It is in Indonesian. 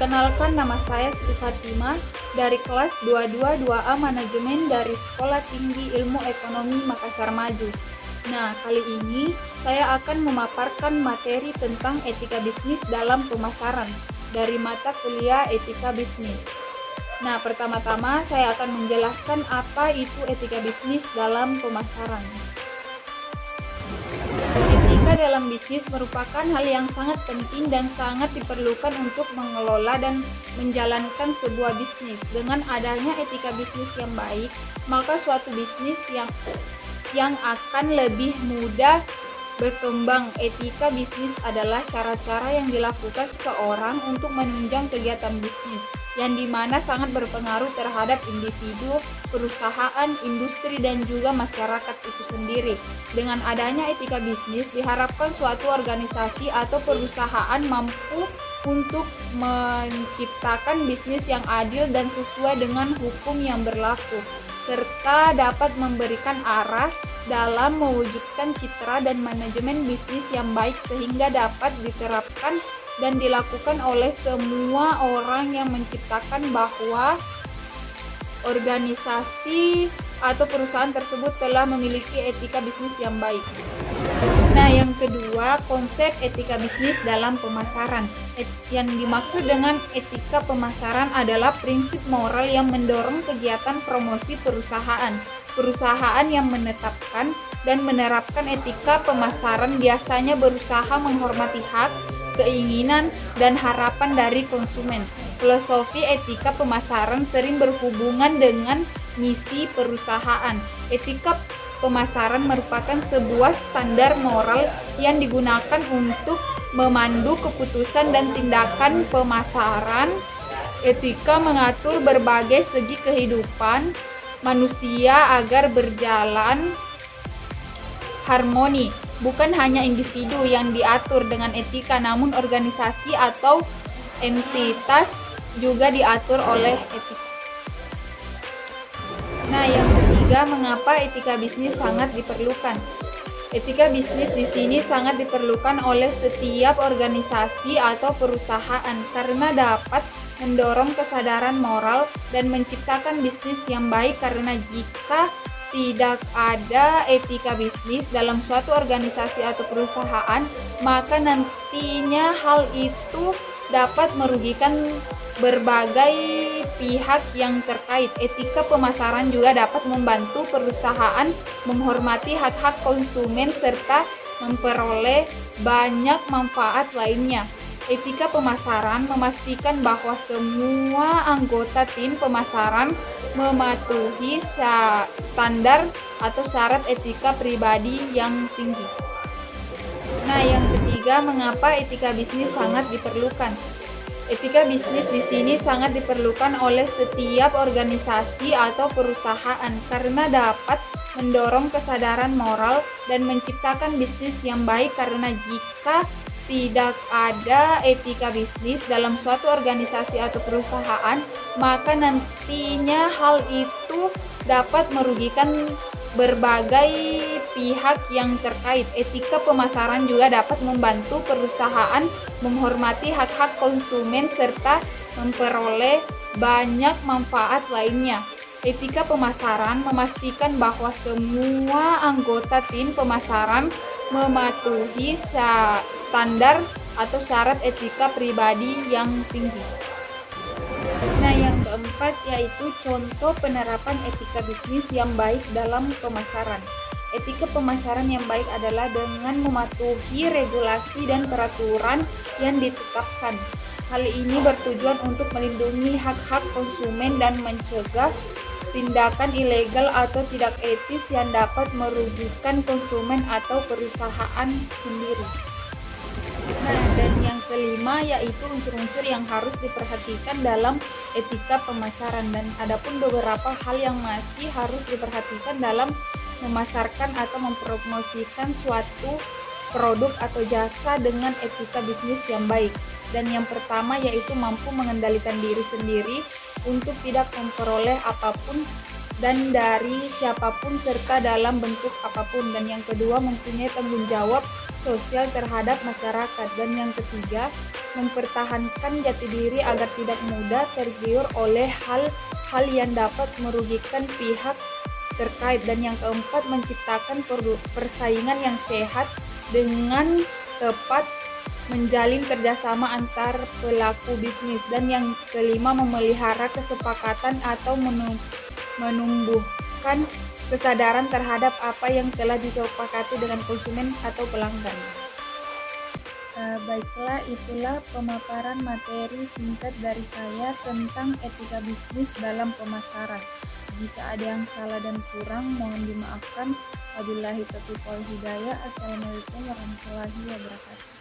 Perkenalkan, nama saya Siti Fatimah dari kelas 222A Manajemen dari Sekolah Tinggi Ilmu Ekonomi Makassar Maju. Nah, kali ini saya akan memaparkan materi tentang etika bisnis dalam pemasaran dari mata kuliah Etika Bisnis. Nah, pertama-tama saya akan menjelaskan apa itu etika bisnis dalam pemasaran. Etika dalam bisnis merupakan hal yang sangat penting dan sangat diperlukan untuk mengelola dan menjalankan sebuah bisnis. Dengan adanya etika bisnis yang baik, maka suatu bisnis yang akan lebih mudah berkembang. Etika bisnis adalah cara-cara yang dilakukan seseorang untuk menunjang kegiatan bisnis, yang dimana sangat berpengaruh terhadap individu, perusahaan, industri, dan juga masyarakat itu sendiri. Dengan adanya etika bisnis, diharapkan suatu organisasi atau perusahaan mampu untuk menciptakan bisnis yang adil dan sesuai dengan hukum yang berlaku, serta dapat memberikan arah dalam mewujudkan citra dan manajemen bisnis yang baik sehingga dapat diterapkan dan dilakukan oleh semua orang yang menciptakan bahwa organisasi atau perusahaan tersebut telah memiliki etika bisnis yang baik. Nah, yang kedua, konsep etika bisnis dalam pemasaran. Yang dimaksud dengan etika pemasaran adalah prinsip moral yang mendorong kegiatan promosi perusahaan. Perusahaan yang menetapkan dan menerapkan etika pemasaran biasanya berusaha menghormati hak, keinginan, dan harapan dari konsumen. Filosofi etika pemasaran sering berhubungan dengan misi perusahaan. Etika pemasaran merupakan sebuah standar moral yang digunakan untuk memandu keputusan dan tindakan pemasaran. Etika mengatur berbagai segi kehidupan manusia agar berjalan harmoni. Bukan hanya individu yang diatur dengan etika, namun organisasi atau entitas juga diatur oleh etika. Nah, yang ketiga, mengapa etika bisnis sangat diperlukan? Etika bisnis di sini sangat diperlukan oleh setiap organisasi atau perusahaan karena dapat mendorong kesadaran moral dan menciptakan bisnis yang baik, karena jika tidak ada etika bisnis dalam suatu organisasi atau perusahaan, maka nantinya hal itu dapat merugikan berbagai pihak yang terkait. Etika pemasaran juga dapat membantu perusahaan menghormati hak-hak konsumen serta memperoleh banyak manfaat lainnya. Etika pemasaran memastikan bahwa semua anggota tim pemasaran mematuhi standar atau syarat etika pribadi yang tinggi. Nah, yang ketiga, mengapa etika bisnis sangat diperlukan? Etika bisnis di sini sangat diperlukan oleh setiap organisasi atau perusahaan karena dapat mendorong kesadaran moral dan menciptakan bisnis yang baik, karena jika tidak ada etika bisnis dalam suatu organisasi atau perusahaan, maka nantinya hal itu dapat merugikan berbagai pihak yang terkait. Etika pemasaran juga dapat membantu perusahaan menghormati hak-hak konsumen serta memperoleh banyak manfaat lainnya. Etika pemasaran memastikan bahwa semua anggota tim pemasaran mematuhi standar atau syarat etika pribadi yang tinggi. Nah, yang keempat yaitu contoh penerapan etika bisnis yang baik dalam pemasaran. Etika pemasaran yang baik adalah dengan mematuhi regulasi dan peraturan yang ditetapkan. Hal ini bertujuan untuk melindungi hak-hak konsumen dan mencegah tindakan ilegal atau tidak etis yang dapat merugikan konsumen atau perusahaan sendiri. Nah, dan yang kelima yaitu unsur-unsur yang harus diperhatikan dalam etika pemasaran, dan adapun beberapa hal yang masih harus diperhatikan dalam memasarkan atau mempromosikan suatu produk atau jasa dengan etika bisnis yang baik. Dan yang pertama yaitu mampu mengendalikan diri sendiri untuk tidak memperoleh apapun dan dari siapapun serta dalam bentuk apapun. Dan yang kedua, mempunyai tanggung jawab sosial terhadap masyarakat. Dan yang ketiga, mempertahankan jati diri agar tidak mudah tergiur oleh hal-hal yang dapat merugikan pihak terkait. Dan yang keempat, menciptakan persaingan yang sehat dengan tepat, menjalin kerjasama antar pelaku bisnis. Dan yang kelima, memelihara kesepakatan atau menumbuhkan kesadaran terhadap apa yang telah disepakati dengan konsumen atau pelanggan. Baiklah, itulah pemaparan materi singkat dari saya tentang etika bisnis dalam pemasaran. Jika ada yang salah dan kurang, mohon dimaafkan. Wabillahi taufiq wal hidayah. Assalamualaikum warahmatullahi wabarakatuh.